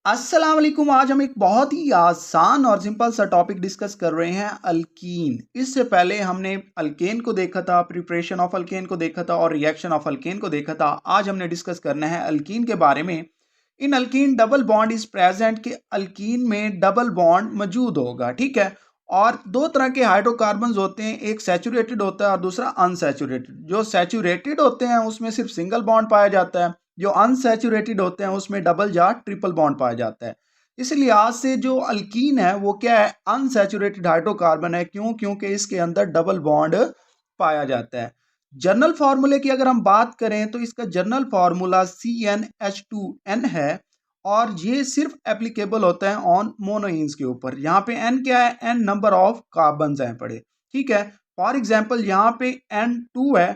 अस्सलाम वालेकुम। आज हम एक बहुत ही आसान और सिंपल सा टॉपिक डिस्कस कर रहे हैं, अल्कीन। इससे पहले हमने अल्केन को देखा था, प्रिपरेशन ऑफ अल्केन को देखा था और रिएक्शन ऑफ अल्केन को देखा था। आज हमने डिस्कस करना है अल्कीन के बारे में। In alkene double bond is present कि अल्कीन में डबल बॉन्ड मौजूद होगा, ठीक है। और दो तरह के हाइड्रोकार्बन्स होते हैं, एक सैचुरेटेड होता है और दूसरा अनसैचुरेटेड। जो सैचुरेटेड होते हैं उसमें सिर्फ सिंगल बॉन्ड पाया जाता है, जो अनसैचुरेटेड होते हैं उसमें डबल या ट्रिपल बॉन्ड पाया जाता है। इसलिए आज से जो अल्कीन है वो क्या है, अनसैचुरेटेड हाइड्रोकार्बन है। क्यों? क्योंकि इसके अंदर डबल बॉन्ड पाया जाता है। जर्नल फार्मूले की अगर हम बात करें तो इसका जर्नल फार्मूला CnH2n है और ये सिर्फ एप्लीकेबल होता है ऑन मोनोइंस के ऊपर। यहाँ पे n क्या है? n नंबर ऑफ कार्बन हैं पड़े, ठीक है। फॉर एग्जाम्पल यहाँ पे N2 है,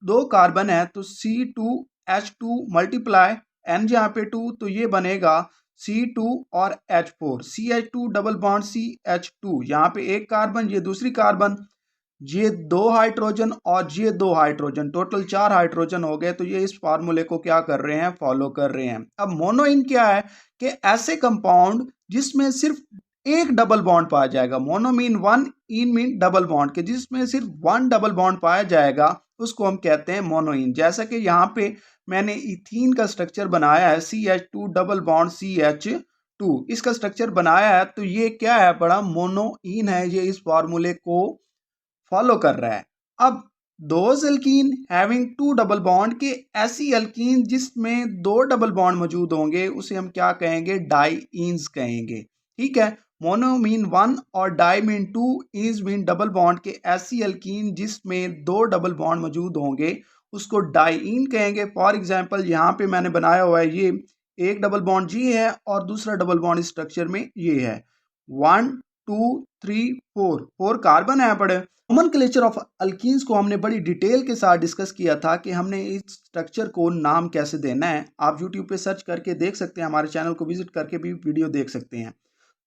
दो कार्बन है तो C2H2 मल्टीप्लाई n यहाँ पे 2 तो ये बनेगा C2 और H4, CH2 double bond CH2। यहाँ पे एक कार्बन, ये दूसरी कार्बन, ये दो हाइड्रोजन और ये दो हाइड्रोजन, टोटल 4 हाइड्रोजन हो गए। तो ये इस फार्मूले को क्या कर रहे हैं? फॉलो कर रहे हैं। अब मोनोइन क्या है कि ऐसे कंपाउंड जिसमें सिर्फ एक डबल बॉन्ड पाया जाएगा। Mono mean one, in mean double bond के, जिसमें सिर्फ वन डबल बॉन्ड पाया जाएगा उसको हम कहते हैं मोनोइन। जैसा कि यहाँ पे मैंने इथीन का स्ट्रक्चर बनाया है, CH2 डबल बॉन्ड CH2, इसका स्ट्रक्चर बनाया है। तो ये क्या है? बड़ा मोनोइन है, ये इस फार्मूले को फॉलो कर रहा है। अब those alkene having to double bond के, ऐसी अल्कीन जिसमें दो डबल बॉन्ड मौजूद होंगे उसे हम क्या कहेंगे? डाईईन्स कहेंगे, ठीक है। मोनो मीन वन और डाई मीन टू, ईज मीन डबल बॉन्ड के, ऐसी अल्कीन जिसमें दो डबल बॉन्ड मौजूद होंगे उसको डाईईन कहेंगे। फॉर एग्जाम्पल यहाँ पे मैंने बनाया हुआ है, ये एक डबल बॉन्ड ये है और दूसरा डबल बॉन्ड स्ट्रक्चर में ये है। 1 2 3 4, 4 कार्बन है पड़े। नोमेनक्लेचर ऑफ अल्कीन्स को हमने बड़ी डिटेल के साथ डिस्कस किया था कि हमने इस स्ट्रक्चर को नाम कैसे देना है। आप यूट्यूब पे सर्च करके देख सकते हैं, हमारे चैनल को विजिट करके भी वीडियो देख सकते हैं।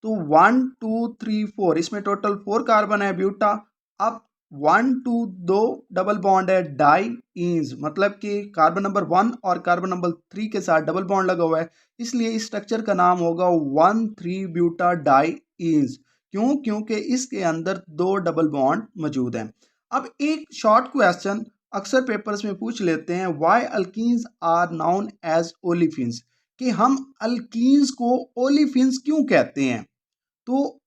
तो 1 2 3 4, इसमें टोटल 4 कार्बन है ब्यूटा। अब 1 2 दो डबल बॉन्ड है डाईईन्स, मतलब कि कार्बन नंबर 1 और कार्बन नंबर 3 के साथ डबल बॉन्ड लगा हुआ है, इसलिए इस स्ट्रक्चर का नाम होगा 1,3 ब्यूटा डाईईन्स। क्यों? क्योंकि इसके अंदर दो डबल बॉन्ड मौजूद हैं। अब एक शॉर्ट क्वेश्चन अक्सर पेपर्स में पूछ लेते हैं, why alkenes are known as olefins, कि हम अल्कीन्स को ओलिफिन्स क्यों कहते हैं। तो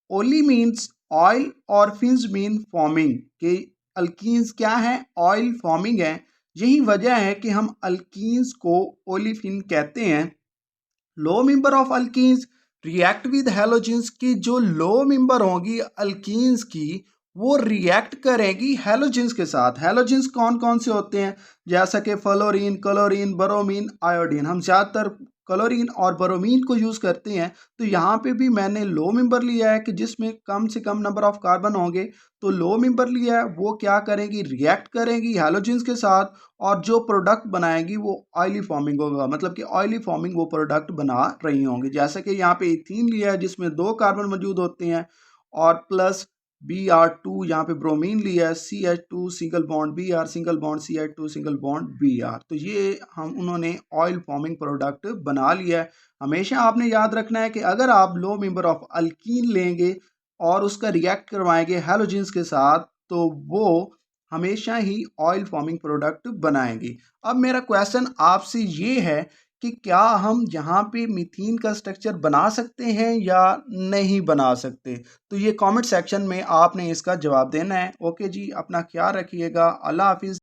ओली मीन्स ऑयल और फिन्स मीन फॉर्मिंग, कि अल्कीन्स क्या है? ऑयल फॉर्मिंग है। यही वजह है कि हम अल्कीन्स को ओलिफिन कहते हैं। Low member of alkenes react with halogens की, जो लो मेंबर होंगी अल्कीन्स की वो रिएक्ट करेंगी हैलोजेंस के साथ। हैलोजेंस कौन कौन से होते हैं? जैसा कि फ्लोरीन, क्लोरीन, ब्रोमीन, आयोडीन। हम ज़्यादातर क्लोरीन और ब्रोमीन को यूज़ करते हैं। तो यहाँ पे भी मैंने लो मेंबर लिया है कि जिसमें कम से कम नंबर ऑफ कार्बन होंगे। तो लो मेंबर लिया है, वो क्या करेंगी? रिएक्ट करेंगी हैलोजेंस के साथ और जो प्रोडक्ट बनाएंगी वो ऑयली फॉर्मिंग होगा, मतलब कि ऑयली फॉर्मिंग वो प्रोडक्ट बना रही होंगी। जैसे कि यहाँ पे इथीन लिया है जिसमें दो कार्बन मौजूद होते हैं और प्लस Br2, यहाँ पे ब्रोमीन लिया है, CH2 single bond Br, single bond CH2 single bond Br। तो ये हम उन्होंने ऑयल फॉर्मिंग प्रोडक्ट बना लिया है। हमेशा आपने याद रखना है कि अगर आप लो मेंबर ऑफ अल्कीन लेंगे और उसका रिएक्ट करवाएंगे हैलोजेंस के साथ तो वो हमेशा ही ऑयल फॉर्मिंग प्रोडक्ट बनाएंगी। अब मेरा क्वेश्चन आपसे ये है कि क्या हम यहाँ पे मीथेन का स्ट्रक्चर बना सकते हैं या नहीं बना सकते? तो ये कमेंट सेक्शन में आपने इसका जवाब देना है। ओके जी, अपना ख्याल रखिएगा। अल्लाह हाफिज़।